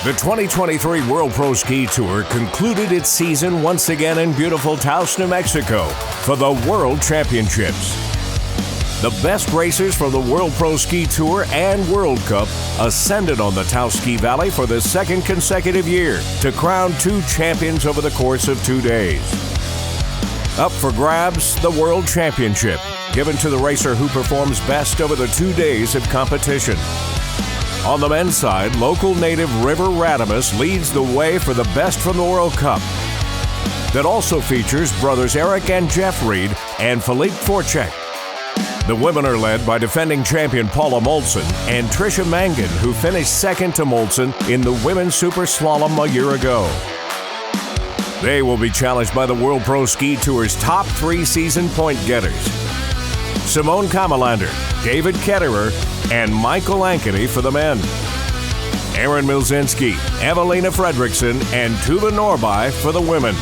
The 2023 World Pro Ski Tour concluded its season once again in beautiful Taos, New Mexico for the World Championships. The best racers from the World Pro Ski Tour and World Cup ascended on the Taos Ski Valley for the second consecutive year to crown two champions over the course of 2 days. Up for grabs, the World Championship, given to the racer who performs best over the 2 days of competition. On the men's side, local native River Radamus leads the way for the best from the World Cup. That also features brothers Eric and Jeff Reed and Philippe Forchek. The women are led by defending champion Paula Molson and Tricia Mangan, who finished second to Molson in the women's Super Slalom a year ago. They will be challenged by the World Pro Ski Tour's top 3 season point getters: Simone Kamalander, David Ketterer, and Michael Ankeny for the men. Aaron Milzinski, Evelina Fredrickson, and Tuva Norby for the women.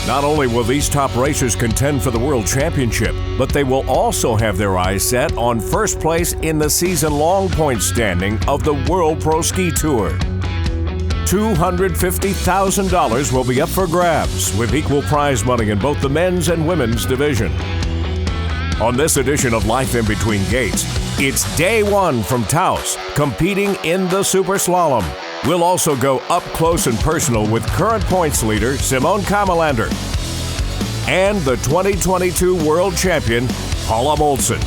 Not only will these top racers contend for the World Championship, but they will also have their eyes set on first place in the season-long point standing of the World Pro Ski Tour. $250,000 will be up for grabs, with equal prize money in both the men's and women's division. On this edition of Life in Between Gates, it's day one from Taos, competing in the Super Slalom. We'll also go up close and personal with current points leader Simone Kamalander and the 2022 World Champion Paula Molson.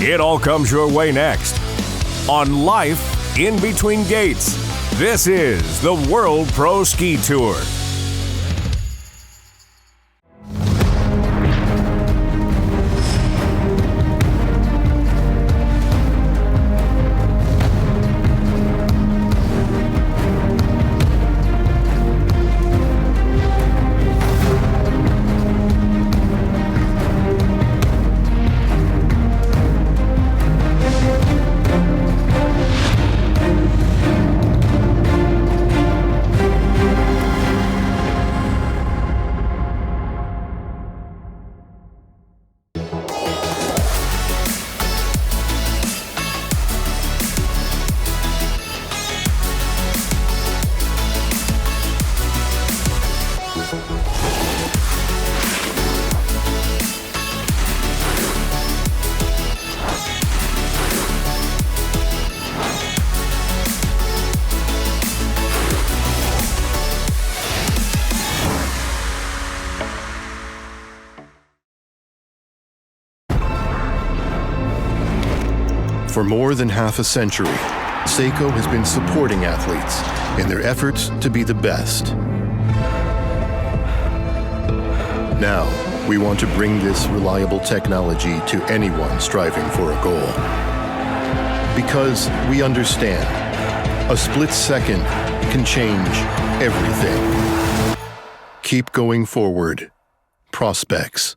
It all comes your way next on Life in Between Gates. This is the World Pro Ski Tour. For more than half a century, Seiko has been supporting athletes in their efforts to be the best. Now, we want to bring this reliable technology to anyone striving for a goal. Because we understand, a split second can change everything. Keep going forward. Prospex.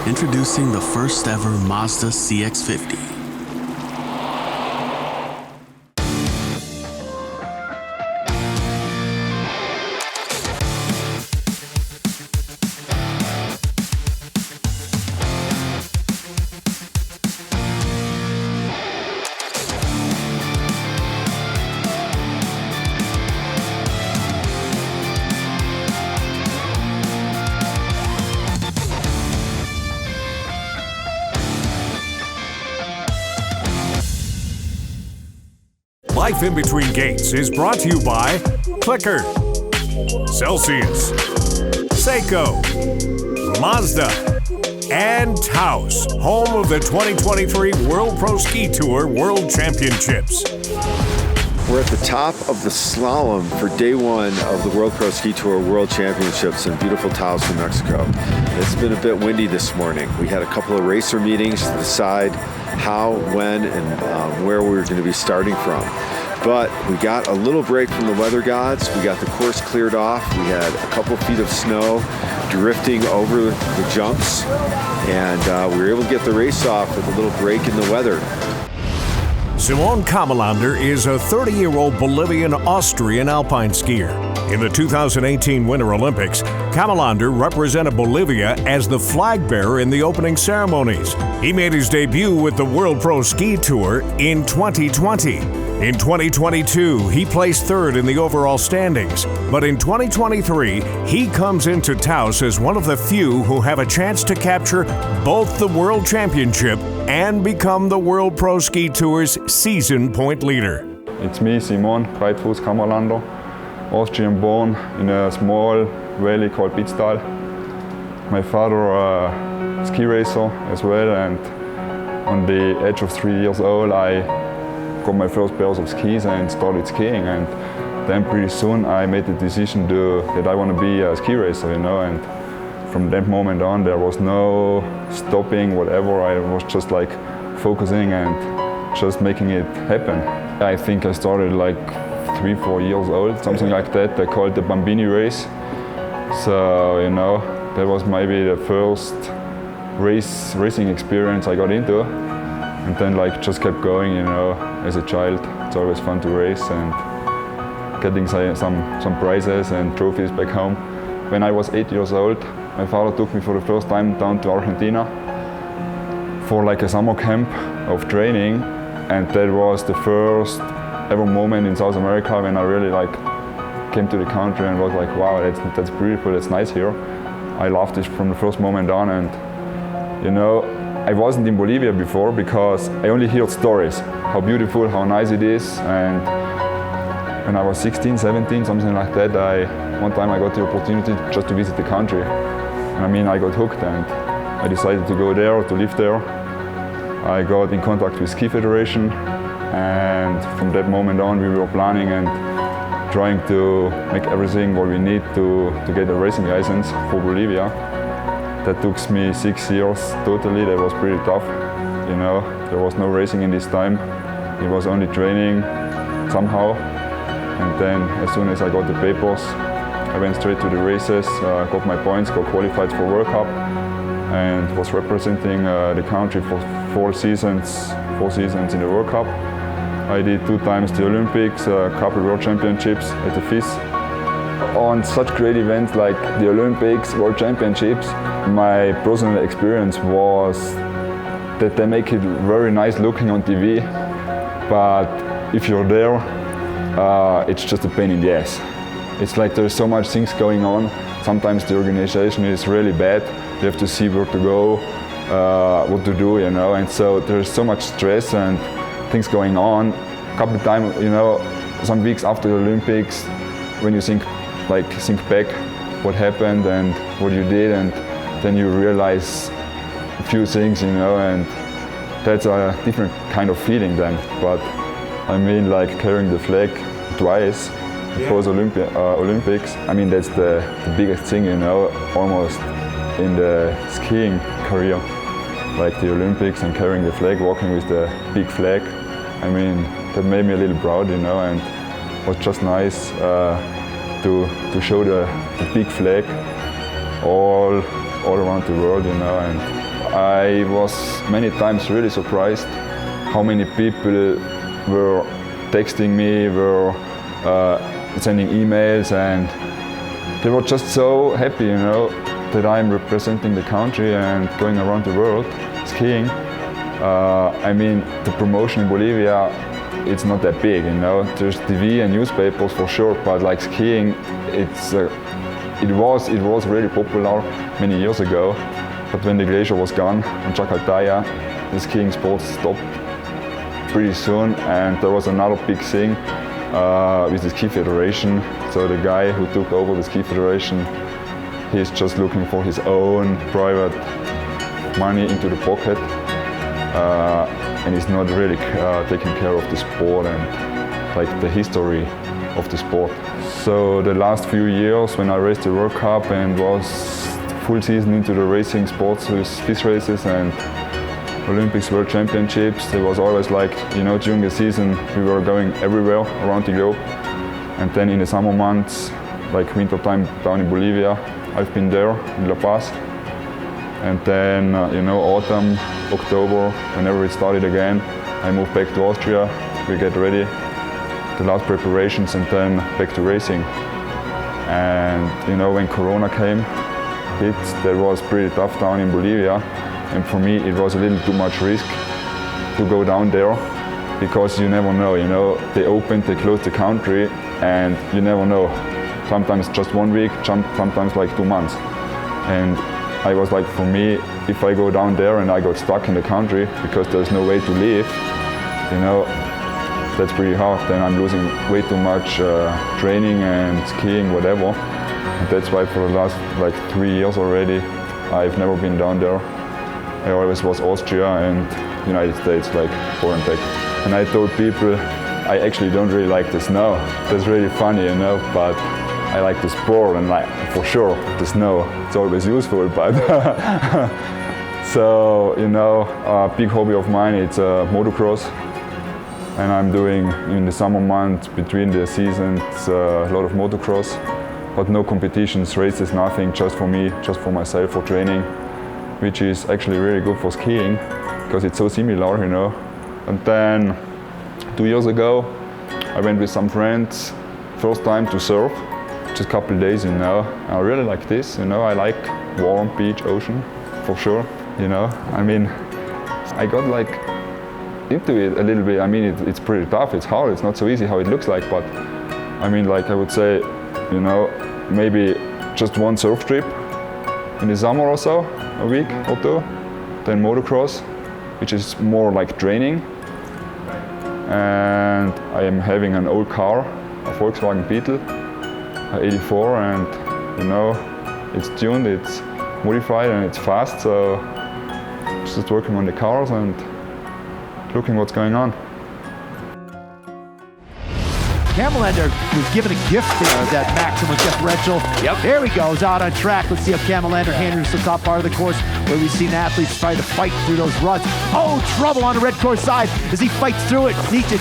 Introducing the first ever Mazda CX-50. Life in Between Gates is brought to you by Clicker, Celsius, Seiko, Mazda, and Taos, home of the 2023 World Pro Ski Tour World Championships. We're at the top of the slalom for day one of the World Pro Ski Tour World Championships in beautiful Taos, New Mexico. It's been a bit windy this morning. We had a couple of racer meetings to decide how, when, and where we were going to be starting from. But we got a little break from the weather gods. We got the course cleared off. We had a couple feet of snow drifting over the jumps, and we were able to get the race off with a little break in the weather. Simone Kamalander is a 30-year-old Bolivian-Austrian alpine skier. In the 2018 Winter Olympics, Kamalander represented Bolivia as the flag bearer in the opening ceremonies. He made his debut with the World Pro Ski Tour in 2020. In 2022, he placed third in the overall standings. But in 2023, he comes into Taos as one of the few who have a chance to capture both the World Championship and become the World Pro Ski Tour's season point leader. It's me, Simone Kamalander, Austrian born in a small valley called Pitztal. My father a ski racer as well, and on the age of 3 years old I got my first pairs of skis and started skiing, and then pretty soon I made the decision that I want to be a ski racer, and from that moment on there was no stopping whatever. I was just like focusing and just making it happen. I think I started like 3-4 years old, something like that. They called the Bambini race. So that was maybe the first racing experience I got into, and then like just kept going. As a child, it's always fun to race and getting some prizes and trophies back home. When I was 8 years old, my father took me for the first time down to Argentina for like a summer camp of training, and that was the first ever moment in South America when I really like came to the country and was like, wow, that's beautiful, that's nice here. I loved it from the first moment on, and I wasn't in Bolivia before because I only heard stories, how beautiful, how nice it is, and when I was 16, 17, something like that, one time I got the opportunity just to visit the country. And I got hooked and I decided to go there, to live there. I got in contact with Ski Federation, and from that moment on we were planning and trying to make everything what we need to get a racing license for Bolivia. That took me 6 years totally. That was pretty tough. There was no racing in this time. It was only training somehow. And then as soon as I got the papers, I went straight to the races, got my points, got qualified for World Cup, and was representing the country for 4 seasons in the World Cup. I did 2 times the Olympics, a couple World Championships at the FIS. On such great events like the Olympics, World Championships, my personal experience was that they make it very nice looking on TV, but if you're there, it's just a pain in the ass. It's like there's so much things going on. Sometimes the organization is really bad. You have to see where to go, what to do, and so there's so much stress and things going on. A couple of times, some weeks after the Olympics, when you think back what happened and what you did, and then you realize a few things, and that's a different kind of feeling then. But like carrying the flag twice before the Olympics, that's the biggest thing, almost in the skiing career, like the Olympics and carrying the flag, walking with the big flag. That made me a little proud, and was just nice to show the big flag all around the world, and I was many times really surprised how many people were texting me, were sending emails, and they were just so happy, that I'm representing the country and going around the world skiing. The promotion in Bolivia, it's not that big, There's TV and newspapers for sure, but like skiing, it was really popular many years ago. But when the glacier was gone on Chacaltaya, the skiing sports stopped pretty soon, and there was another big thing with the Ski Federation. So the guy who took over the Ski Federation, he's just looking for his own private money into the pocket, and he's not really taking care of the sport and like the history of the sport. So the last few years when I raced the World Cup and was full season into the racing sports with FIS races and Olympics, World Championships. It was always like, during the season we were going everywhere around the globe. And then in the summer months, like winter time down in Bolivia, I've been there in La Paz. And then, autumn, October, whenever it started again, I moved back to Austria. We get ready, the last preparations, and then back to racing. And when Corona came, that was pretty tough down in Bolivia. And for me, it was a little too much risk to go down there, because you never know, they opened, they closed the country, and you never know. Sometimes just 1 week, sometimes like 2 months. And I was like, for me, if I go down there and I got stuck in the country because there's no way to leave, that's pretty hard. Then I'm losing way too much training and skiing, whatever. And that's why for the last 3 years already, I've never been down there. I always was Austria and United States, forward and back. And I told people, I actually don't really like the snow. That's really funny, but I like the sport, and for sure the snow, it's always useful, but so, a big hobby of mine, it's motocross. And I'm doing in the summer months between the seasons a lot of motocross, but no competitions, races, nothing, just for me, just for myself, for training, which is actually really good for skiing because it's so similar, And then 2 years ago, I went with some friends, first time to surf, just a couple of days, I really like this, I like warm beach, ocean, for sure, I got into it a little bit. It's pretty tough, it's hard, it's not so easy how it looks like, but I would say, maybe just one surf trip in the summer or so, a week or two, then motocross, which is more like training. And I am having an old car, a Volkswagen Beetle, 84, and it's tuned, it's modified, and it's fast, so just working on the cars and looking what's going on. Kamelander was given a gift there, that maximum differential. Yep. There he goes, out on track. Let's see how Kamelander handles the top part of the course, where we've seen athletes try to fight through those ruts. Oh, trouble on the red course side as he fights through it. Nicic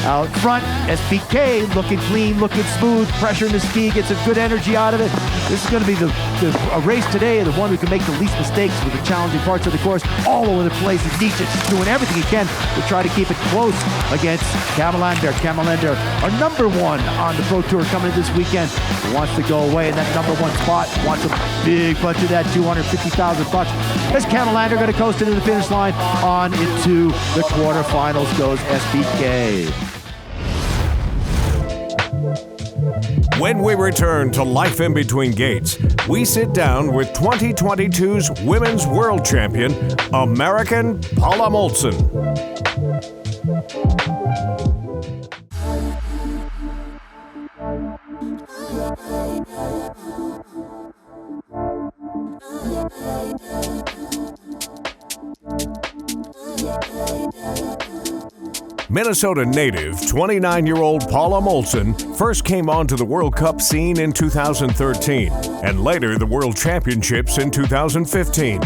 out front, SPK looking clean, looking smooth, pressure in the ski, gets a good energy out of it. This is going to be a race today, the one who can make the least mistakes with the challenging parts of the course all over the place. Nicic doing everything he can to try to keep it close against Kamelander. Kamelander, our number one on the Pro Tour coming in this weekend, wants to go away in that number one spot, wants a big bunch of that $250,000. As Kamelander going to coast into the finish line, on into the quarterfinals goes SPK. When we return to Life in Between Gates, we sit down with 2022's Women's World Champion, American Paula Molson. Minnesota native, 29-year-old Paula Molson first came onto the World Cup scene in 2013 and later the World Championships in 2015.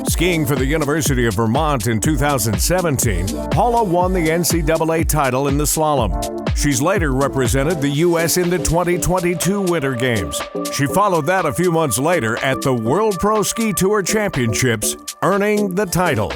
Skiing for the University of Vermont in 2017, Paula won the NCAA title in the slalom. She's later represented the U.S. in the 2022 Winter Games. She followed that a few months later at the World Pro Ski Tour Championships, earning the title.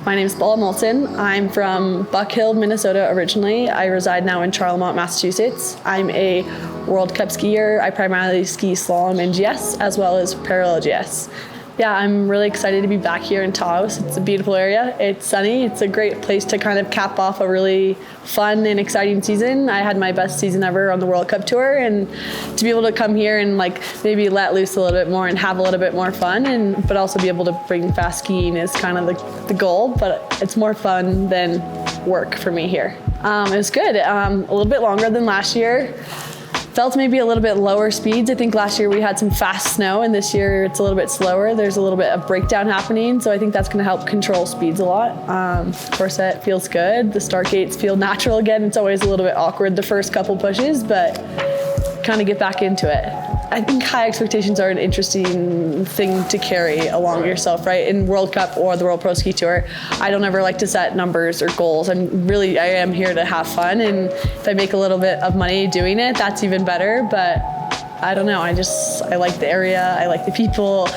My name is Paula Molson. I'm from Buck Hill, Minnesota originally. I reside now in Charlemont, Massachusetts. I'm a World Cup skier. I primarily ski slalom and GS as well as parallel GS. Yeah, I'm really excited to be back here in Taos. It's a beautiful area. It's sunny. It's a great place to kind of cap off a really fun and exciting season. I had my best season ever on the World Cup Tour, and to be able to come here and maybe let loose a little bit more and have a little bit more fun, but also be able to bring fast skiing is kind of the goal, but it's more fun than work for me here. It was good. A little bit longer than last year. Felt maybe a little bit lower speeds. I think last year we had some fast snow, and this year it's a little bit slower. There's a little bit of breakdown happening, so I think that's going to help control speeds a lot. Corset feels good. The start gates feel natural again. It's always a little bit awkward the first couple pushes, but kind of get back into it. I think high expectations are an interesting thing to carry along yourself, right? In World Cup or the World Pro Ski Tour, I don't ever like to set numbers or goals. I am here to have fun, and if I make a little bit of money doing it, that's even better. But I don't know, I like the area, I like the people.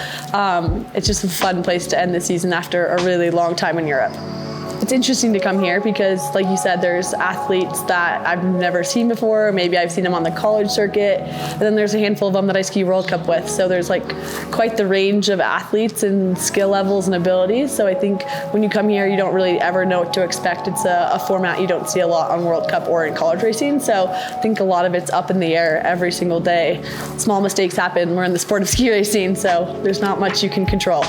It's just a fun place to end the season after a really long time in Europe. It's interesting to come here because, like you said, there's athletes that I've never seen before. Maybe I've seen them on the college circuit, and then there's a handful of them that I ski World Cup with. So there's like quite the range of athletes and skill levels and abilities. So I think when you come here, you don't really ever know what to expect. It's a format you don't see a lot on World Cup or in college racing. So I think a lot of it's up in the air every single day. Small mistakes happen. We're in the sport of ski racing, so there's not much you can control.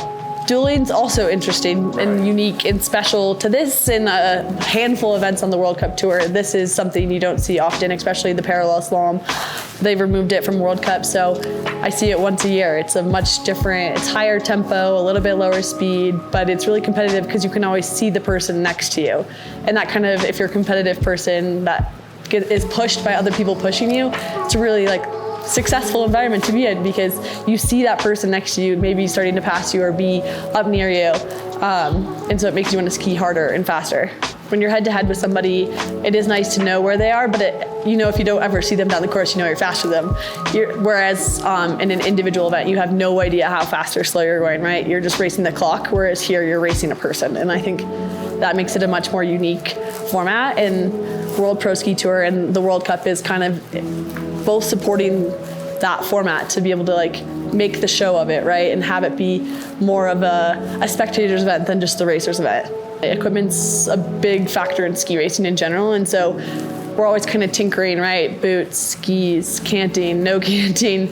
Dueling's also interesting and unique and special to this and a handful of events on the World Cup Tour. This is something you don't see often, especially the parallel slalom. They've removed it from World Cup, so I see it once a year. It's a much different, it's higher tempo, a little bit lower speed, but it's really competitive because you can always see the person next to you. And that kind of, if you're a competitive person that is pushed by other people pushing you, it's really like successful environment to be in because you see that person next to you maybe starting to pass you or be up near you, and so it makes you want to ski harder and faster. When you're head to head with somebody, it is nice to know where they are, but if you don't ever see them down the course, you know you're faster than them. Whereas in an individual event, you have no idea how fast or slow you're going, right? You're just racing the clock, whereas here you're racing a person, and I think that makes it a much more unique format. And World Pro Ski Tour and the World Cup is kind of both supporting that format to be able to like make the show of it, right? And have it be more of a spectator's event than just the racer's event. Equipment's a big factor in ski racing in general, and so we're always kind of tinkering, right? Boots, skis, canting, no canting.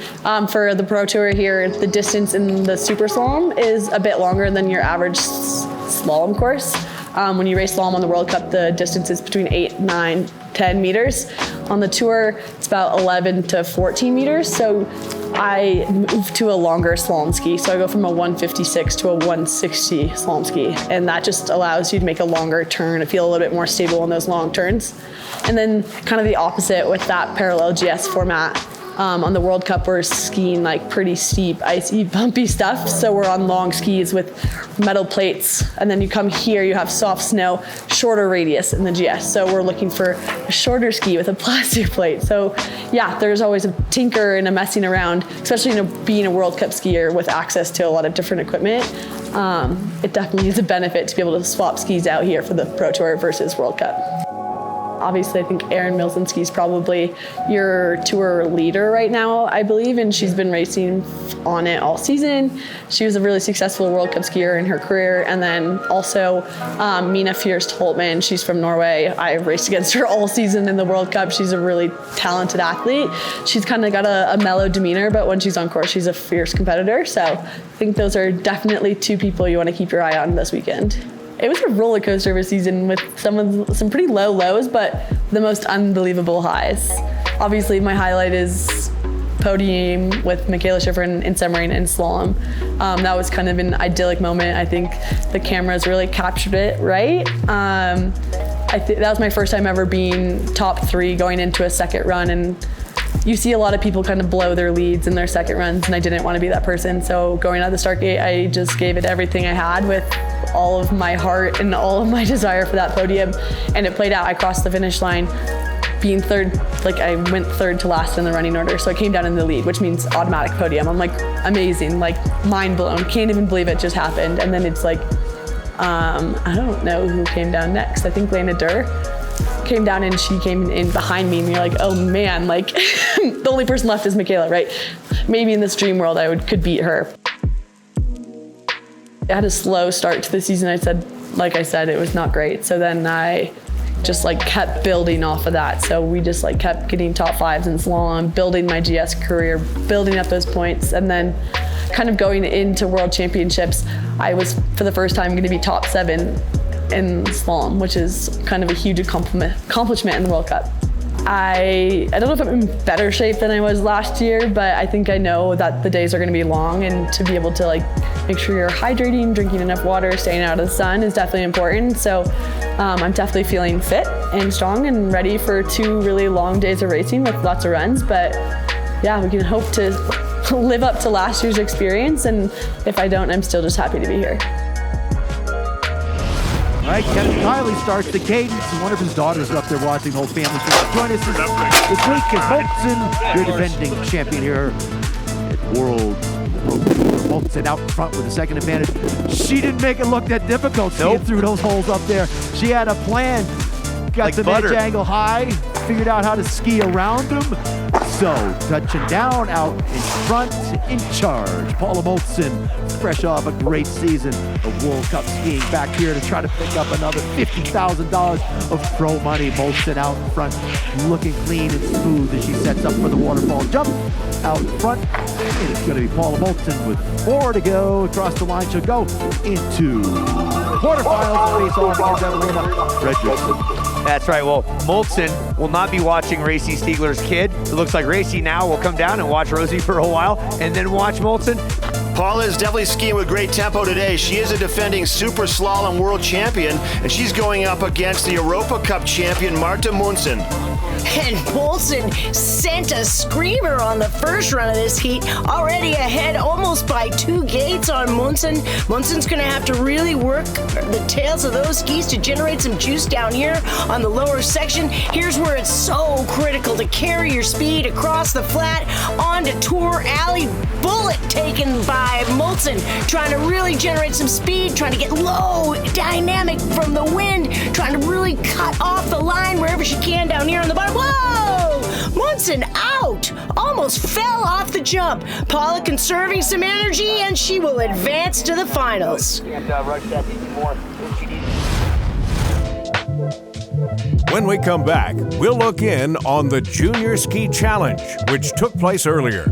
For the Pro Tour here, the distance in the Super Slalom is a bit longer than your average slalom course. When you race slalom on the World Cup, the distance is between 8, 9, 10 meters. On the tour, it's about 11 to 14 meters. So I moved to a longer slalom ski. So I go from a 156 to a 160 slalom ski. And that just allows you to make a longer turn and feel a little bit more stable in those long turns. And then kind of the opposite with that parallel GS format. On the World Cup, we're skiing like pretty steep, icy, bumpy stuff. So we're on long skis with metal plates. And then you come here, you have soft snow, shorter radius in the GS. So we're looking for a shorter ski with a plastic plate. So yeah, there's always a tinker and a messing around, especially being a World Cup skier with access to a lot of different equipment. It definitely is a benefit to be able to swap skis out here for the Pro Tour versus World Cup. Obviously, I think Erin Milzinski is probably your tour leader right now, I believe, and she's been racing on it all season. She was a really successful World Cup skier in her career. And then also Mina Fierst Holtman, she's from Norway. I raced against her all season in the World Cup. She's a really talented athlete. She's kind of got a mellow demeanor, but when she's on course, she's a fierce competitor. So I think those are definitely two people you want to keep your eye on this weekend. It was a roller coaster of a season with some pretty low lows, but the most unbelievable highs. Obviously, my highlight is podium with Michaela Schifrin in submarine and slalom. That was kind of an idyllic moment. I think the cameras really captured it right. That was my first time ever being top 3 going into a second run, and you see a lot of people kind of blow their leads in their second runs, and I didn't want to be that person. So going out the start gate, I just gave it everything I had with all of my heart and all of my desire for that podium, and it played out. I crossed the finish line being third, like I went third to last in the running order, so I came down in the lead, which means automatic podium. I'm like, amazing, like mind blown, can't even believe it just happened. And then it's like, I don't know who came down next. I think Lena Durr came down, and she came in behind me, and you're like, oh man, like the only person left is Michaela, right? Maybe in this dream world I could beat her. I had a slow start to the season. Like I said, it was not great. So then I just like kept building off of that. So we just like kept getting top 5s in slalom, building my GS career, building up those points, and then kind of going into World Championships, I was for the first time going to be top 7 in slalom, which is kind of a huge accomplishment in the World Cup. I don't know if I'm in better shape than I was last year, but I think I know that the days are going to be long, and to be able to like make sure you're hydrating, drinking enough water, staying out of the sun is definitely important. So I'm definitely feeling fit and strong and ready for 2 really long days of racing with lots of runs. But yeah, we can hope to live up to last year's experience, and if I don't, I'm still just happy to be here. All right, Kevin Kiley starts the cadence, and one of his daughters is up there watching, the whole family. Join us this week is Molson, your defending champion here at World. Molson out front with a second advantage. She didn't make it look that difficult. Nope. Through those holes up there. She had a plan. Got like the edge angle high, figured out how to ski around him. So, touching down, out in front, in charge. Paula Molson, fresh off a great season of World Cup skiing, back here to try to pick up another $50,000 of pro money. Molson out in front, looking clean and smooth as she sets up for the waterfall jump. Out in front, and it's going to be Paula Molson with 4 to go. Across the line, she'll go into quarterfinals. Face off against Evelina Fredrickson. That's right. Well, Molson will not be watching Racy Stiegler's kid. It looks like Racy now will come down and watch Rosie for a while and then watch Molson. Paula is definitely skiing with great tempo today. She is a defending Super Slalom world champion, and she's going up against the Europa Cup champion, Marta Munson. And Molson sent a screamer on the first run of this heat, already ahead almost by 2 gates on Munson. Munson's going to have to really work the tails of those skis to generate some juice down here on the lower section. Here's where it's so critical to carry your speed across the flat onto Tour Alley. Bullet taken by Molson, trying to really generate some speed, trying to get low dynamic from the wind, trying to really cut off the line wherever she can down here on the bottom. Whoa! Munson out! Almost fell off the jump. Paula conserving some energy, and she will advance to the finals. When we come back, we'll look in on the Junior Ski Challenge, which took place earlier.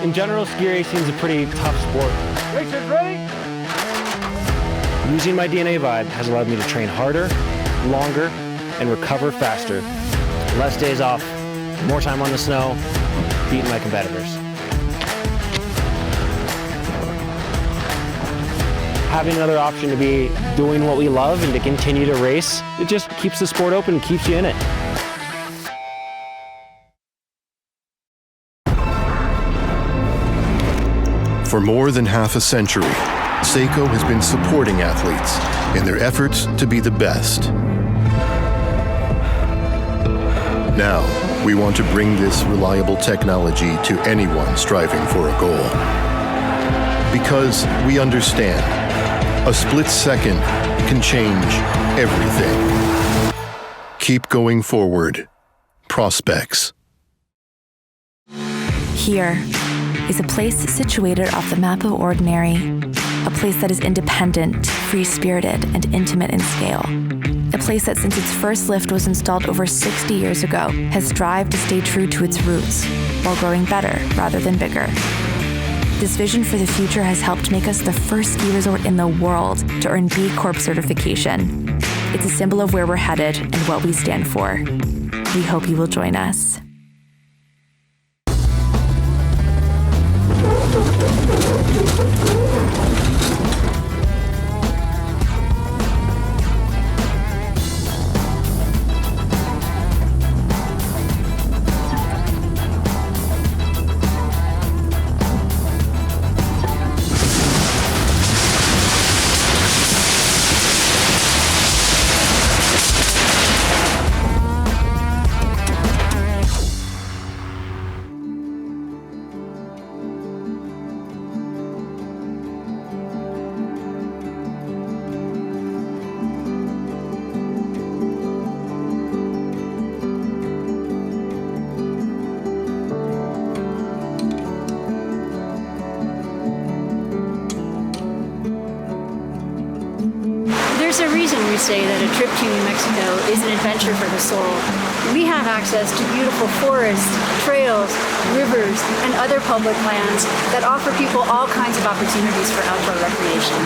In general, ski racing is a pretty tough sport. Racers ready? Using my DNA vibe has allowed me to train harder, longer, and recover faster. Less days off, more time on the snow, beating my competitors. Having another option to be doing what we love and to continue to race, it just keeps the sport open and keeps you in it. For more than half a century, Seiko has been supporting athletes in their efforts to be the best. Now, we want to bring this reliable technology to anyone striving for a goal. Because we understand, a split second can change everything. Keep going forward. Prospex. Here is a place situated off the map of ordinary, a place that is independent, free-spirited, and intimate in scale. A place that since its first lift was installed over 60 years ago has strived to stay true to its roots while growing better rather than bigger. This vision for the future has helped make us the first ski resort in the world to earn B Corp certification. It's a symbol of where we're headed and what we stand for. We hope you will join us. There's a reason we say that a trip to New Mexico is an adventure for the soul. We have access to beautiful forests, trails, rivers, and other public lands that offer people all kinds of opportunities for outdoor recreation.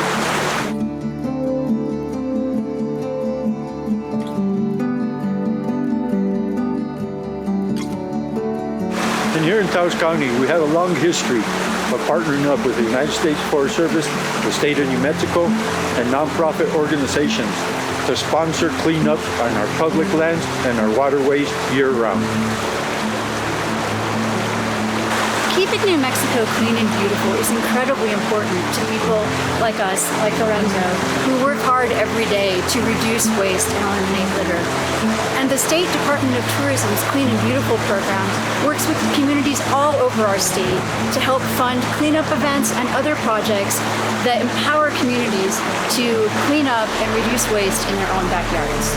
And here in Taos County, we have a long history of partnering up with the United States Forest Service, the state of New Mexico, and nonprofit organizations to sponsor cleanup on our public lands and our waterways year-round. Keeping New Mexico clean and beautiful is incredibly important to people like us, like Lorenzo, who work hard every day to reduce waste and eliminate litter. And the State Department of Tourism's Clean and Beautiful program works with communities all over our state to help fund cleanup events and other projects that empower communities to clean up and reduce waste in their own backyards.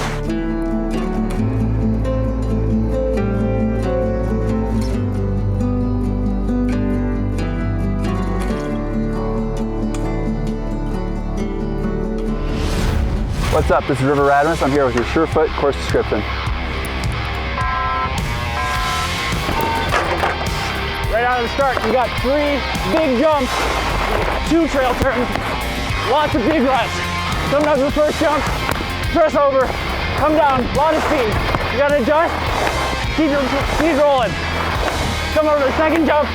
What's up? This is River Radimus. I'm here with your Surefoot course description. Right out of the start, you got 3 big jumps, 2 trail turns, lots of big ruts. Sometimes the first jump, press over, come down, a lot of speed. You gotta adjust, keep your speed rolling. Come over to the second jump,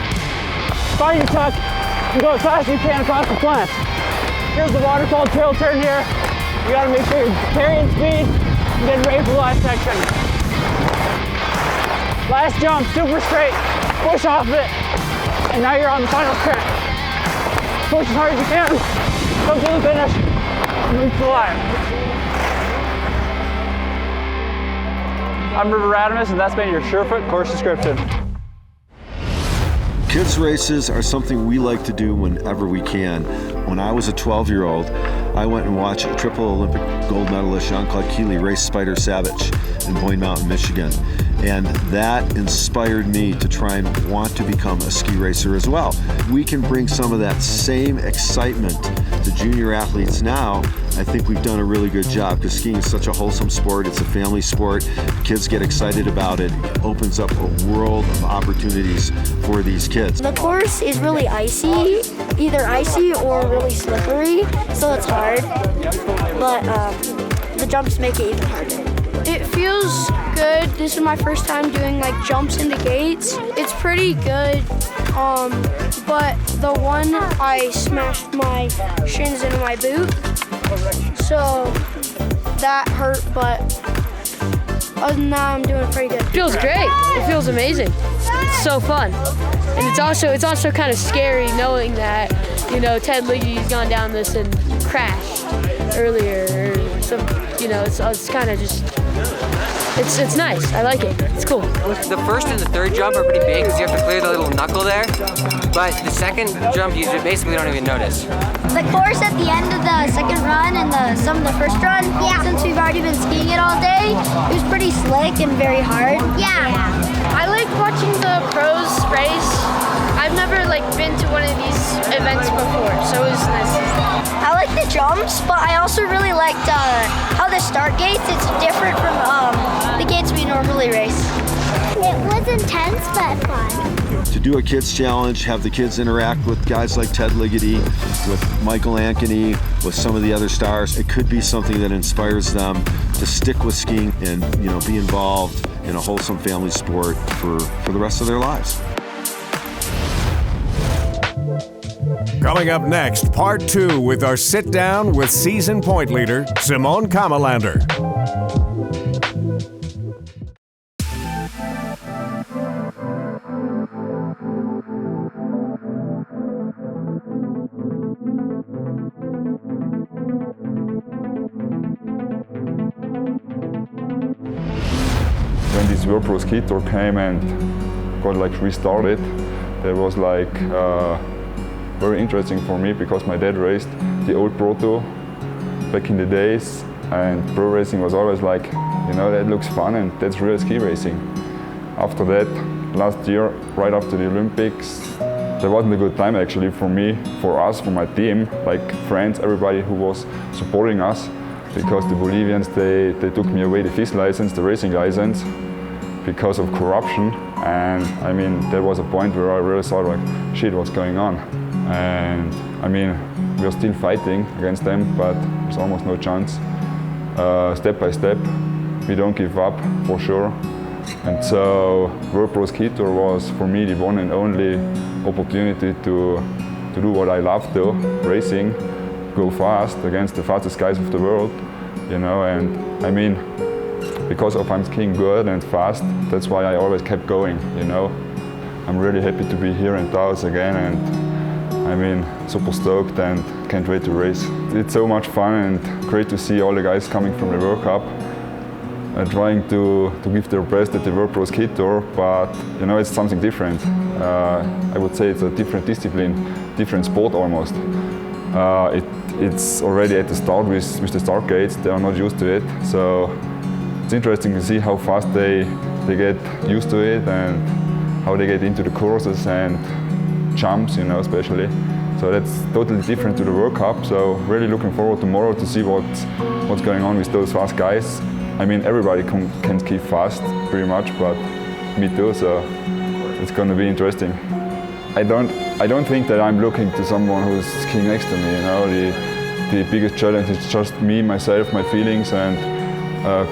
find your tuck, and go as fast as you can across the plants. Here's the waterfall trail turn here. You gotta make sure you're carrying speed and getting ready for the last section. Last jump, super straight, push off it, and now you're on the final sprint. Push as hard as you can, come to the finish, and reach the line. I'm River Radimus, and that's been your Surefoot course description. Kids races are something we like to do whenever we can. When I was a 12-year-old, I went and watched a triple Olympic gold medalist Jean-Claude Keely race Spider Savage in Boyne Mountain, Michigan. And that inspired me to try and want to become a ski racer as well. We can bring some of that same excitement to junior athletes now. I think we've done a really good job because skiing is such a wholesome sport. It's a family sport. Kids get excited about it. It opens up a world of opportunities for these kids. The course is really icy, either icy or really slippery, so it's hard. But the jumps make it even harder. It feels good. This is my first time doing like jumps into gates. It's pretty good, but the one I smashed my shins into my boot, so that hurt, but other than that, I'm doing pretty good. It feels great. It feels amazing. It's so fun. And it's also kind of scary knowing that, you know, Ted Liggety's gone down this and crashed earlier. Or some, you know, it's kind of just, it's nice. I like it. It's cool. The first and the third jump are pretty big because you have to clear the little knuckle there. But the second jump, you basically don't even notice. The course at the end of the second run and some of the first run, since we've already been skiing it all day, it was pretty slick and very hard. Yeah. I like watching the pros race. I've never been to one of these events before, so it was nice. I like the jumps, but I also really liked how the start gates, it's different from the gates we normally race. It was intense but fun. To do a kids challenge, have the kids interact with guys like Ted Liggety, with Michael Ankeny, with some of the other stars, it could be something that inspires them to stick with skiing and, you know, be involved in a wholesome family sport for the rest of their lives. Coming up next, part 2 with our sit down with season point leader, Simone Kamalander. When this World Pro Ski Tour came and got restarted, there was very interesting for me because my dad raced the old Pro Tour back in the days, and pro racing was always you know, that looks fun and that's real ski racing. After that, last year, right after the Olympics, there wasn't a good time actually for me, for us, for my team, friends, everybody who was supporting us, because the Bolivians, they took me away the FIS license, the racing license, because of corruption. And I mean, there was a point where I really thought shit, what's going on? And I mean, we're still fighting against them, but there's almost no chance. Step by step, we don't give up, for sure. And so World Pro Ski Tour was for me the one and only opportunity to do what I love to, racing, go fast against the fastest guys of the world, you know, and I mean, because of I'm skiing good and fast, that's why I always kept going, you know. I'm really happy to be here in Taos again, and I mean, super stoked and can't wait to race. It's so much fun and great to see all the guys coming from the World Cup, trying to give their best at the World Pro Ski Tour, but you know, it's something different. I would say it's a different discipline, different sport almost. It's already at the start with the start gates, they are not used to it, so it's interesting to see how fast they get used to it and how they get into the courses and jumps, you know, especially. So that's totally different to the World Cup, so really looking forward tomorrow to see what's going on with those fast guys. I mean, everybody can ski fast, pretty much, but me too, so it's going to be interesting. I don't think that I'm looking to someone who's skiing next to me, you know. The biggest challenge is just me, myself, my feelings, and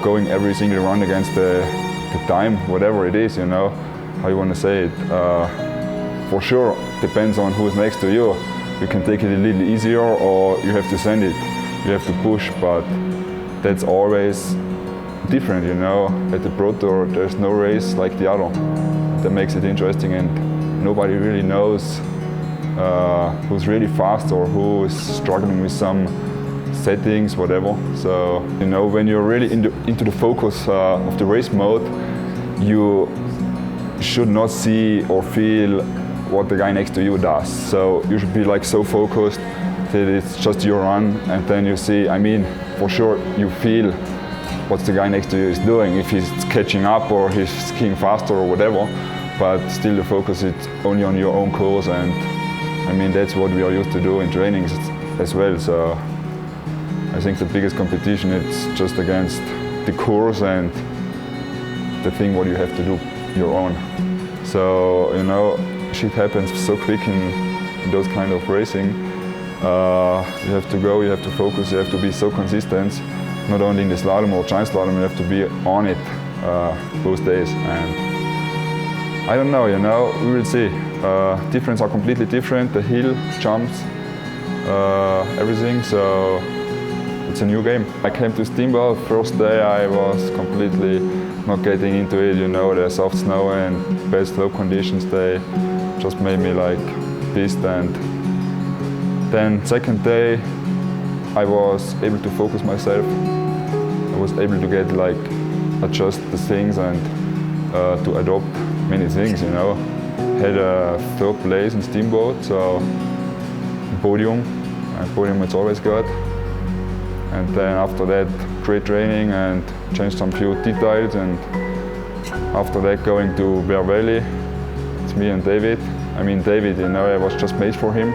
going every single run against the time, whatever it is, you know, how you want to say it. For sure, depends on who's next to you. You can take it a little easier or you have to send it. You have to push, but that's always different, you know. At the Pro Tour, there's no race like the other. That makes it interesting, and nobody really knows who's really fast or who is struggling with some settings, whatever. So, you know, when you're really into the focus of the race mode, you should not see or feel what the guy next to you does. So you should be like so focused that it's just your run, and then you see, I mean, for sure you feel what the guy next to you is doing, if he's catching up or he's skiing faster or whatever, but still the focus is only on your own course, and I mean, that's what we are used to do in trainings as well. So I think the biggest competition is just against the course and the thing what you have to do your own. So, you know, shit happens so quick in those kind of racing. You have to go, you have to focus, you have to be so consistent, not only in the slalom or giant slalom, you have to be on it both days. And I don't know, you know, we will see. Difference are completely different, the hill, jumps, everything, so it's a new game. I came to Steamboat, first day I was completely not getting into it, you know, the soft snow and bad slope conditions, they just made me like pissed. And then second day I was able to focus myself. I was able to get like adjust the things and to adopt many things, you know. Had a third place in Steamboat, so podium, and podium it's always good. And then after that, great training and changed some few details, and after that going to Bear Valley, it's me and David. I mean, David, you know, I was just made for him.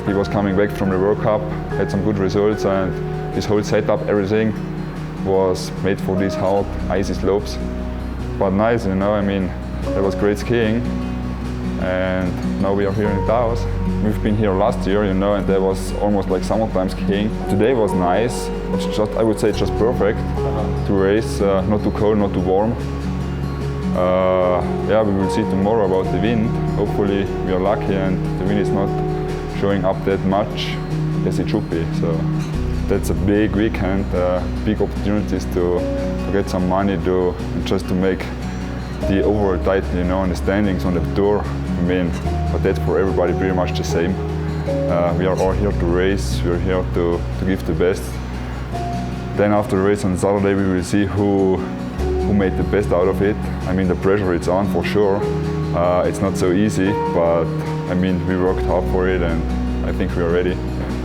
He was coming back from the World Cup, had some good results, and his whole setup, everything was made for these hard, icy slopes. But nice, you know, I mean, that was great skiing. And now we are here in Taos. We've been here last year, you know, and there was almost like summertime skiing. Today was nice. It's just, I would say, just perfect to race. Not too cold, not too warm. Yeah, we will see tomorrow about the wind. Hopefully we are lucky and the wind is not showing up that much as it should be. So that's a big weekend, big opportunities to get some money just to make the overall title, you know, and the standings on the tour. I mean, but that's for everybody pretty much the same. We are all here to race, we are here to give the best. Then after the race on Saturday we will see who made the best out of it. I mean, the pressure is on for sure. It's not so easy, but I mean, we worked hard for it and I think we are ready.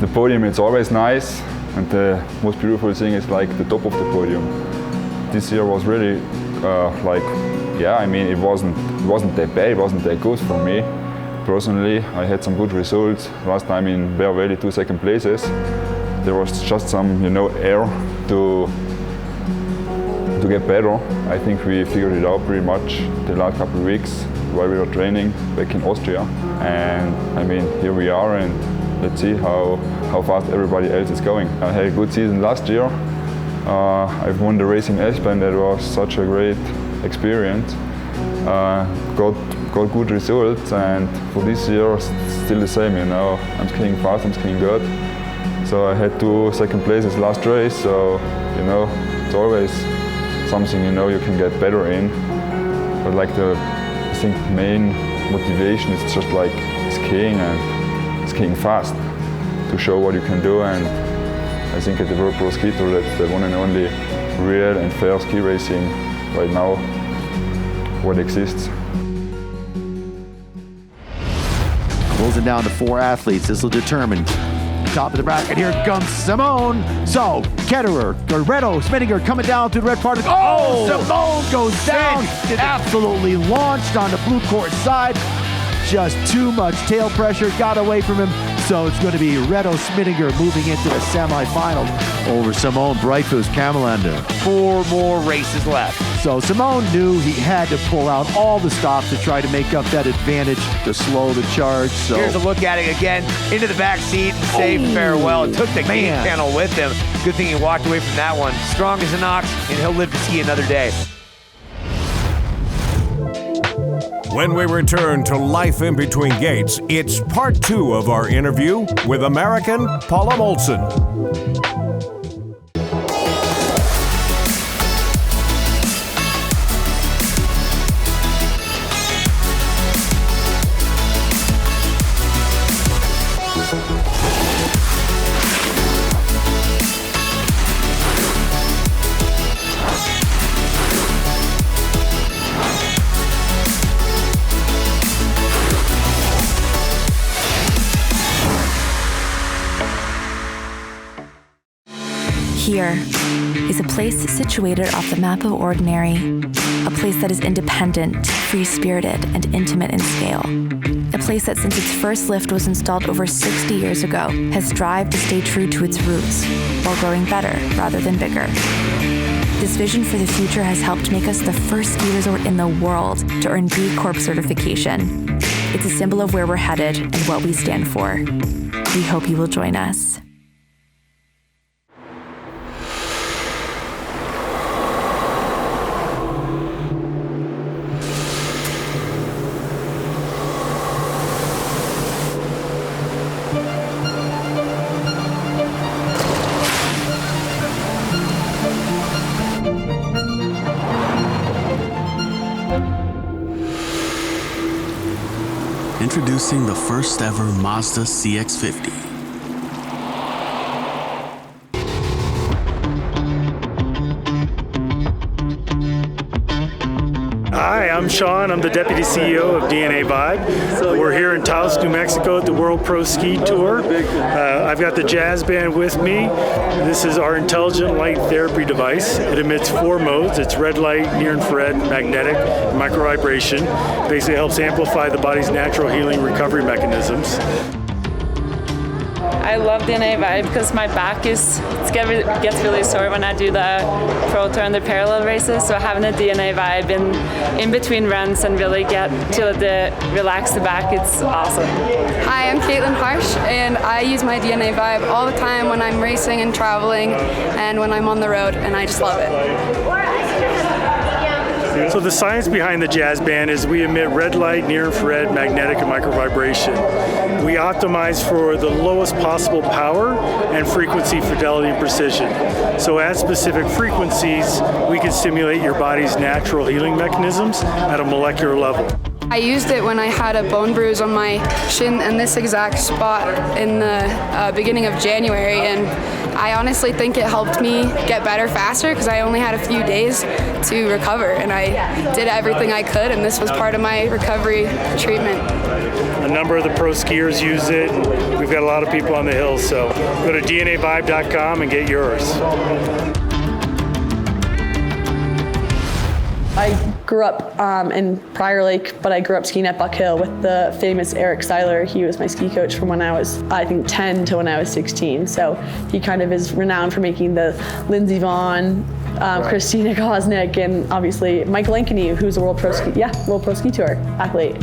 The podium, it's always nice, and the most beautiful thing is like the top of the podium. This year was really yeah, I mean, it wasn't that bad, it wasn't that good for me. Personally, I had some good results. Last time in Bear Valley, 2 second places. There was just some, you know, air to get better. I think we figured it out pretty much the last couple of weeks while we were training back in Austria. And I mean, here we are, and let's see how fast everybody else is going. I had a good season last year. I've won the race in Alpine, that was such a great experience. Got good results, and for this year still the same, you know. I'm skiing fast, I'm skiing good. So I had 2 second places last race, so you know, it's always something you know you can get better in. But like I think main motivation is just like skiing and skiing fast to show what you can do. And I think at the World Pro Ski Tour, that's the one and only real and fair ski racing right now what exists. Closing down to 4 athletes. This will determine top of the bracket. Here comes Simone. So Ketterer, Redo, Smittinger coming down through the red part of the... Oh, Simone goes down. Absolutely launched on the blue court side. Just too much tail pressure, got away from him. So it's going to be Redo Smittinger moving into the semifinals over Simone Breitfuss Kamalander. 4 more races left. So Simone knew he had to pull out all the stops to try to make up that advantage to slow the charge. So here's a look at it again, into the back seat, say farewell. It took the gate panel with him. Good thing he walked away from that one. Strong as an ox, and he'll live to see another day. When we return to Life in Between Gates, it's part 2 of our interview with American Paula Molson. Here is a place situated off the map of ordinary, a place that is independent, free-spirited, and intimate in scale. A place that since its first lift was installed over 60 years ago has strived to stay true to its roots while growing better rather than bigger. This vision for the future has helped make us the first ski resort in the world to earn B Corp certification. It's a symbol of where we're headed and what we stand for. We hope you will join us. Introducing the first ever Mazda CX-50. Hi, I'm Sean. I'm the Deputy CEO of DNA Vibe. We're here in Taos, New Mexico at the World Pro Ski Tour. I've got the jazz band with me. This is our intelligent light therapy device. It emits 4 modes. It's red light, near infrared, magnetic, and micro vibration. Basically helps amplify the body's natural healing recovery mechanisms. I love DNA Vibe because my back gets really sore when I do the Pro Tour and the parallel races. So having a DNA Vibe in between runs and really get to relax the back, it's awesome. Hi, I'm Caitlin Harsh, and I use my DNA Vibe all the time when I'm racing and traveling and when I'm on the road, and I just love it. So the science behind the jazz band is we emit red light, near infrared, magnetic, and micro vibration. We optimize for the lowest possible power and frequency, fidelity, and precision. So at specific frequencies, we can stimulate your body's natural healing mechanisms at a molecular level. I used it when I had a bone bruise on my shin in this exact spot in the beginning of January, and I honestly think it helped me get better faster because I only had a few days to recover, and I did everything I could, and this was part of my recovery treatment. A number of the pro skiers use it. We've got a lot of people on the hills, so go to dnavibe.com and get yours. I grew up in Prior Lake, but I grew up skiing at Buck Hill with the famous Eric Seiler. He was my ski coach from when I was, I think, 10 to when I was 16. So he kind of is renowned for making the Lindsey Vonn, Christina Kosnick, and obviously Mike Lankeny, who's a World Pro Ski Tour athlete.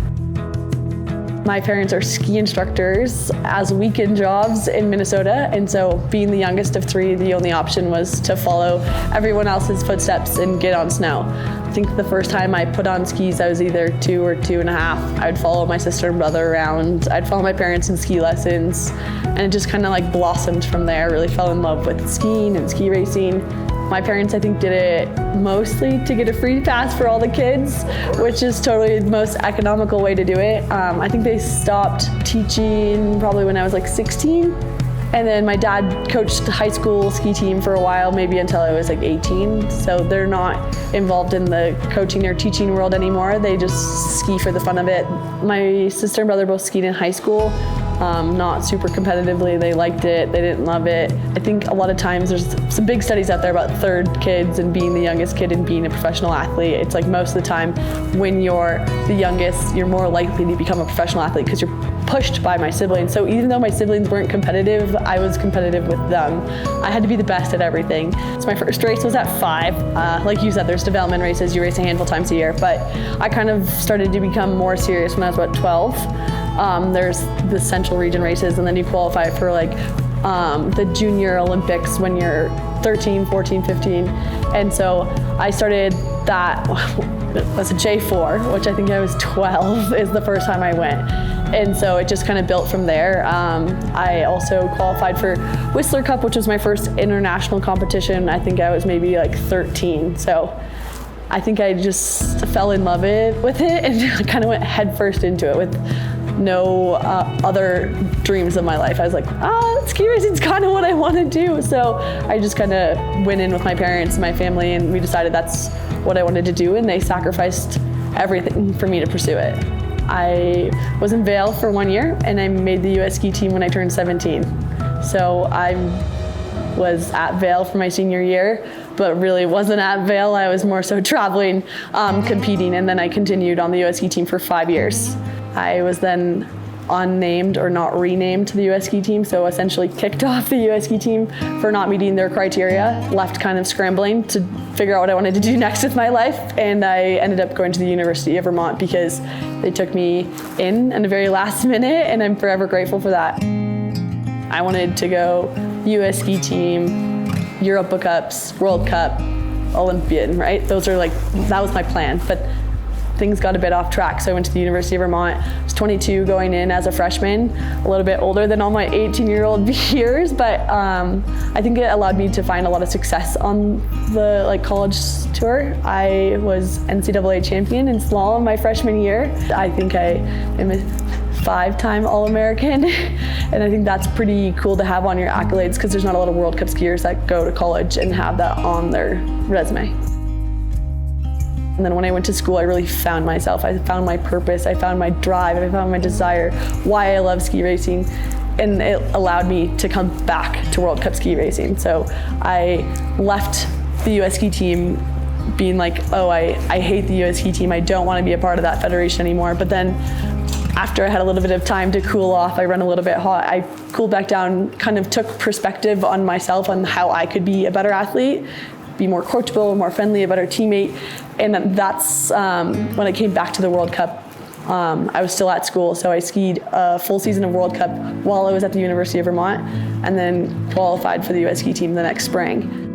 My parents are ski instructors as weekend jobs in Minnesota, and so being the youngest of three, the only option was to follow everyone else's footsteps and get on snow. I think the first time I put on skis, I was either 2 or 2.5. I'd follow my sister and brother around. I'd follow my parents in ski lessons, and it just kind of like blossomed from there. I really fell in love with skiing and ski racing. My parents, I think, did it mostly to get a free pass for all the kids, which is totally the most economical way to do it. I think they stopped teaching probably when I was like 16. And then my dad coached the high school ski team for a while, maybe until I was like 18. So they're not involved in the coaching or teaching world anymore. They just ski for the fun of it. My sister and brother both skied in high school. Not super competitively. They liked it, they didn't love it. I think a lot of times there's some big studies out there about third kids and being the youngest kid and being a professional athlete. It's like most of the time when you're the youngest, you're more likely to become a professional athlete because you're pushed by my siblings. So even though my siblings weren't competitive, I was competitive with them. I had to be the best at everything. So my first race was at 5. Like you said, there's development races, you race a handful of times a year, but I kind of started to become more serious when I was about 12. There's the Central Region races, and then you qualify for like the Junior Olympics when you're 13, 14, 15. And so I started that, was a J4, which I think I was 12 is the first time I went. And so it just kind of built from there. I also qualified for Whistler Cup, which was my first international competition. I think I was maybe like 13. So I think I just fell in love with it and kind of went headfirst into it with no other dreams of my life. I was like, ski racing's kind of what I want to do. So I just kind of went in with my parents and my family, and we decided that's what I wanted to do, and they sacrificed everything for me to pursue it. I was in Vail for 1 year, and I made the U.S. ski team when I turned 17. So I was at Vail for my senior year, but really wasn't at Vail. I was more so traveling, competing, and then I continued on the U.S. ski team for 5 years. I was then unnamed or not renamed to the U.S. ski team, so essentially kicked off the U.S. ski team for not meeting their criteria, left kind of scrambling to figure out what I wanted to do next with my life, and I ended up going to the University of Vermont because they took me in the very last minute, and I'm forever grateful for that. I wanted to go U.S. ski team, Europa Cups, World Cup, Olympian, right? That was my plan, but things got a bit off track, so I went to the University of Vermont. I was 22 going in as a freshman, a little bit older than all my 18-year-old years, but I think it allowed me to find a lot of success on the college tour. I was NCAA champion in slalom my freshman year. I think I am a 5-time All-American, and I think that's pretty cool to have on your accolades because there's not a lot of World Cup skiers that go to college and have that on their resume. And then when I went to school, I really found myself. I found my purpose, I found my drive, I found my desire, why I love ski racing, and it allowed me to come back to World Cup ski racing. So I left the U.S. ski team being like, I hate the U.S. ski team, I don't want to be a part of that federation anymore. But then after I had a little bit of time to cool off, I ran a little bit hot, I cooled back down, kind of took perspective on myself on how I could be a better athlete, be more coachable, more friendly, a better teammate. And that's when I came back to the World Cup. I was still at school, so I skied a full season of World Cup while I was at the University of Vermont, and then qualified for the U.S. ski team the next spring.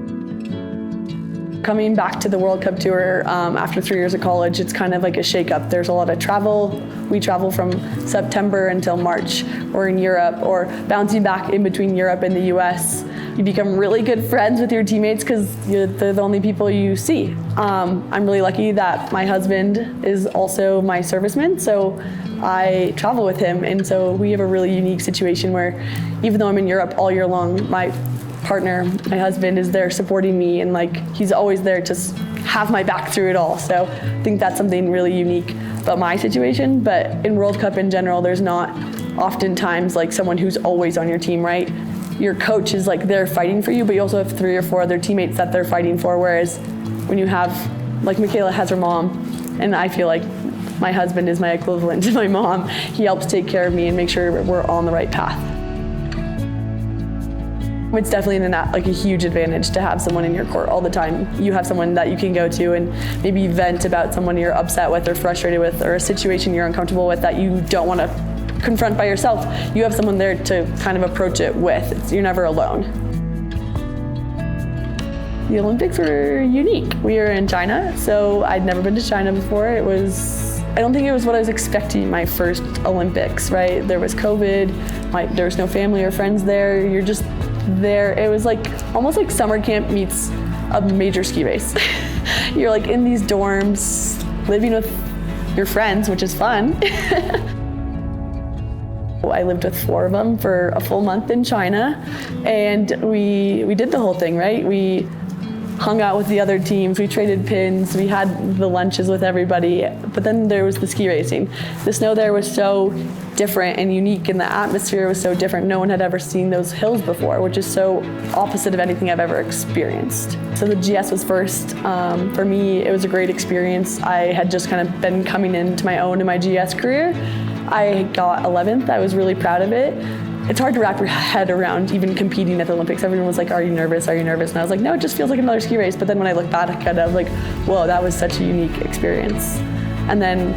Coming back to the World Cup Tour after 3 years of college, it's kind of like a shakeup. There's a lot of travel. We travel from September until March. We're in Europe, or bouncing back in between Europe and the US. You become really good friends with your teammates because they're the only people you see. I'm really lucky that my husband is also my serviceman, so I travel with him, and so we have a really unique situation where even though I'm in Europe all year long, my partner, my husband, is there supporting me, and he's always there to have my back through it all. So I think that's something really unique about my situation. But in World Cup in general, there's not oftentimes someone who's always on your team, right? Your coach is there fighting for you, but you also have 3 or 4 other teammates that they're fighting for. Whereas when you have, Michaela has her mom, and I feel like my husband is my equivalent to my mom. He helps take care of me and make sure we're on the right path. It's definitely a huge advantage to have someone in your court all the time. You have someone that you can go to and maybe vent about someone you're upset with or frustrated with, or a situation you're uncomfortable with that you don't want to confront by yourself. You have someone there to kind of approach it with. You're never alone. The Olympics were unique. We were in China, so I'd never been to China before. I don't think it was what I was expecting my first Olympics, right? There was COVID, there was no family or friends there. You're just there. It was like almost like summer camp meets a major ski race. You're like in these dorms, living with your friends, which is fun. I lived with 4 of them for a full month in China, and we did the whole thing, right? We hung out with the other teams, we traded pins, we had the lunches with everybody, but then there was the ski racing. The snow there was so different and unique, and the atmosphere was so different. No one had ever seen those hills before, which is so opposite of anything I've ever experienced. So the GS was first. For me, it was a great experience. I had just kind of been coming into my own in my GS career. I got 11th. I was really proud of it. It's hard to wrap your head around even competing at the Olympics. Everyone was like, are you nervous? Are you nervous? And I was like, no, it just feels like another ski race. But then when I look back at it, I was like, whoa, that was such a unique experience. And then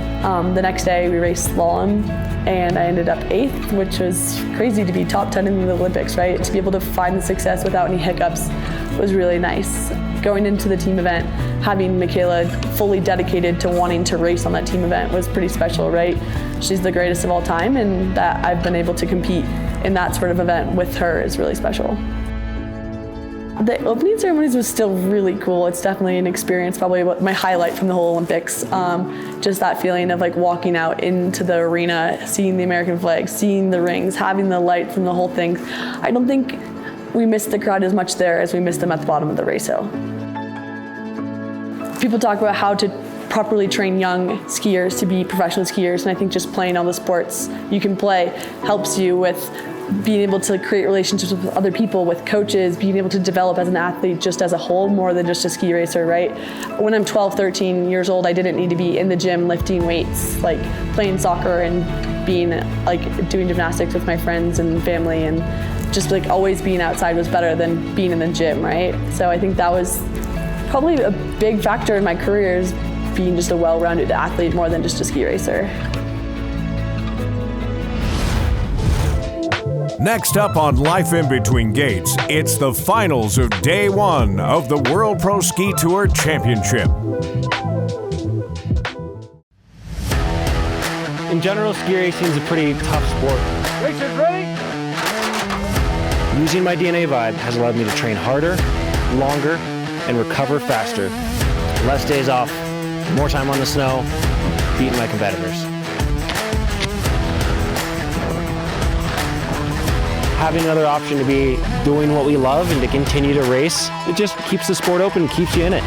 the next day we raced slalom, and I ended up 8th, which was crazy to be top 10 in the Olympics, right? To be able to find the success without any hiccups was really nice. Going into the team event, having Michaela fully dedicated to wanting to race on that team event was pretty special, right? She's the greatest of all time, and that I've been able to compete in that sort of event with her is really special. The opening ceremonies was still really cool. It's definitely an experience, probably my highlight from the whole Olympics. Just that feeling of like walking out into the arena, seeing the American flag, seeing the rings, having the lights and the whole thing. I don't think we missed the crowd as much there as we missed them at the bottom of the race hill. People talk about how to properly train young skiers to be professional skiers, and I think just playing all the sports you can play helps you with being able to create relationships with other people, with coaches, being able to develop as an athlete just as a whole more than just a ski racer, right? When I'm 12, 13 years old, I didn't need to be in the gym lifting weights, like playing soccer and being like doing gymnastics with my friends and family, and just like always being outside was better than being in the gym, right? So I think that was probably a big factor in my career, is being just a well-rounded athlete more than just a ski racer. Next up on Life in Between Gates, it's the finals of Day 1 of the World Pro Ski Tour Championship. In general, ski racing is a pretty tough sport. Racers ready? Using my DNA vibe has allowed me to train harder, longer, and recover faster. Less days off, more time on the snow, beating my competitors. Having another option to be doing what we love and to continue to race, it just keeps the sport open and keeps you in it.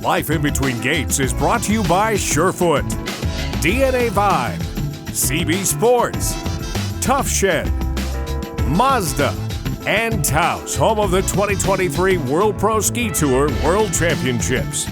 Life in Between Gates is brought to you by Surefoot, DNA Vibe, CBS Sports, Tough Shed, Mazda, and Taos, home of the 2023 World Pro Ski Tour World Championships.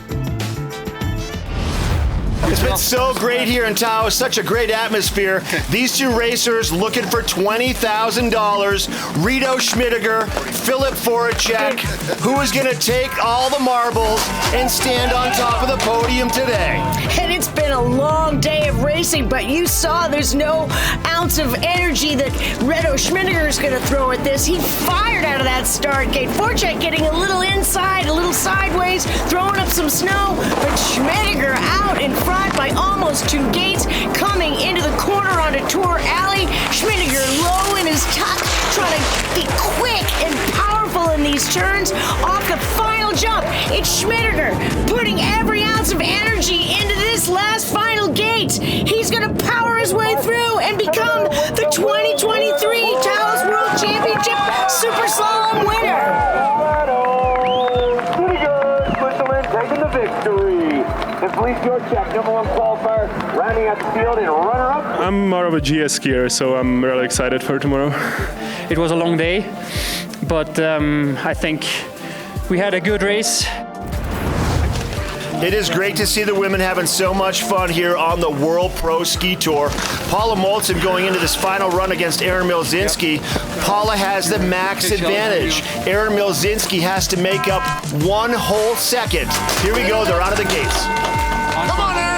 It's been so great here in Taos, such a great atmosphere. These two racers looking for $20,000. Rito Schmidiger, Philip Voracek, who is going to take all the marbles and stand on top of the podium today. And it's been a long day of racing, but you saw there's no ounce of energy that Rito Schmidiger is going to throw at this. He fired out of that start gate. Voracek getting a little inside, a little sideways, throwing up some snow, but Schmidiger out in front by almost 2 gates, coming into the corner onto Tour Alley. Schmidiger low in his tuck, trying to be quick and powerful in these turns. Off the final jump, it's Schmidiger putting every ounce of energy into this last final gate. He's going to power his way through and become the 2023 Taos World Championship Super Slalom winner. Taking the victory. And Felice Voracek, #1 qualifier, rounding out the field in runner-up. I'm more of a GS skier, so I'm really excited for tomorrow. It was a long day, but I think we had a good race. It is great to see the women having so much fun here on the World Pro Ski Tour. Paula Molson going into this final run against Erin Milzinski. Paula has the max advantage. Erin Milzinski has to make up 1 whole second. Here we go, they're out of the gates. Come on, Erin!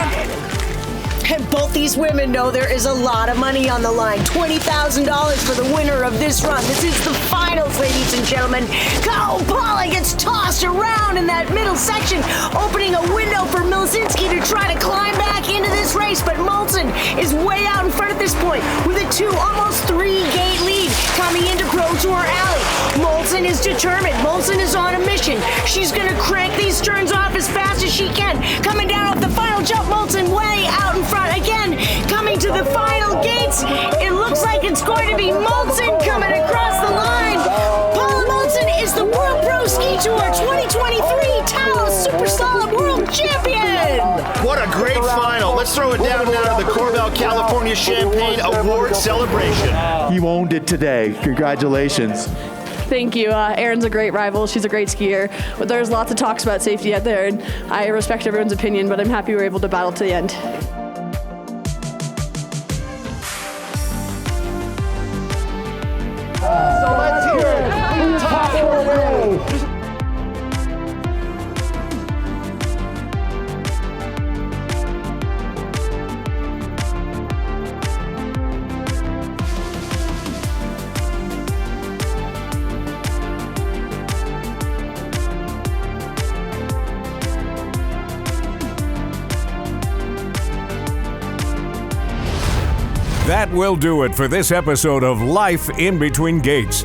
And both these women know there is a lot of money on the line. $20,000 for the winner of this run. This is the finals, ladies and gentlemen. Go! Paula gets tossed around in that middle section, opening a window for Milzinski to try to climb back into this race. But Molson is way out in front at this point with a 2, almost 3-gate lead coming into Pro Tour Alley. Molson is determined. Molson is on a mission. She's going to crank these turns off as fast as she can. Coming down off the final jump, Molson way out in front again, coming to the final gates. It looks like it's going to be Molson coming across the line. Paula Molson is the World Pro Ski Tour 2023 Taos Super Slalom World Champion. What a great final. Let's throw it down now to the Corval California Champagne Award celebration. You owned it today. Congratulations. Thank you. Erin's a great rival. She's a great skier. But there's lots of talks about safety out there, and I respect everyone's opinion, but I'm happy we were able to battle to the end. So let's hear it. Top of the road. That will do it for this episode of Life in Between Gates.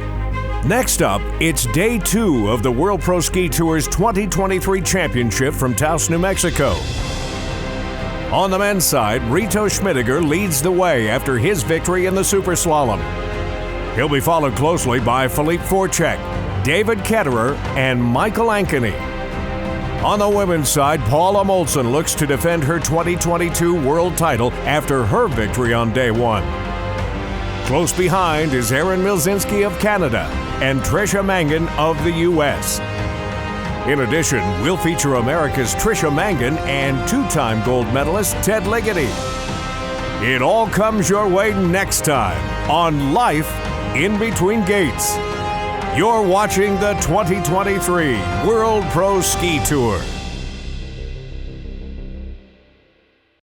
Next up, it's day 2 of the World Pro Ski Tour's 2023 Championship from Taos, New Mexico. On the men's side, Rito Schmidiger leads the way after his victory in the Super Slalom. He'll be followed closely by Philippe Voracek, David Ketterer, and Michael Ankeny. On the women's side, Paula Molson looks to defend her 2022 world title after her victory on day 1. Close behind is Erin Milzinski of Canada and Trisha Mangan of the U.S. In addition, we'll feature America's Trisha Mangan and 2-time gold medalist Ted Ligety. It all comes your way next time on Life in Between Gates. You're watching the 2023 World Pro Ski Tour.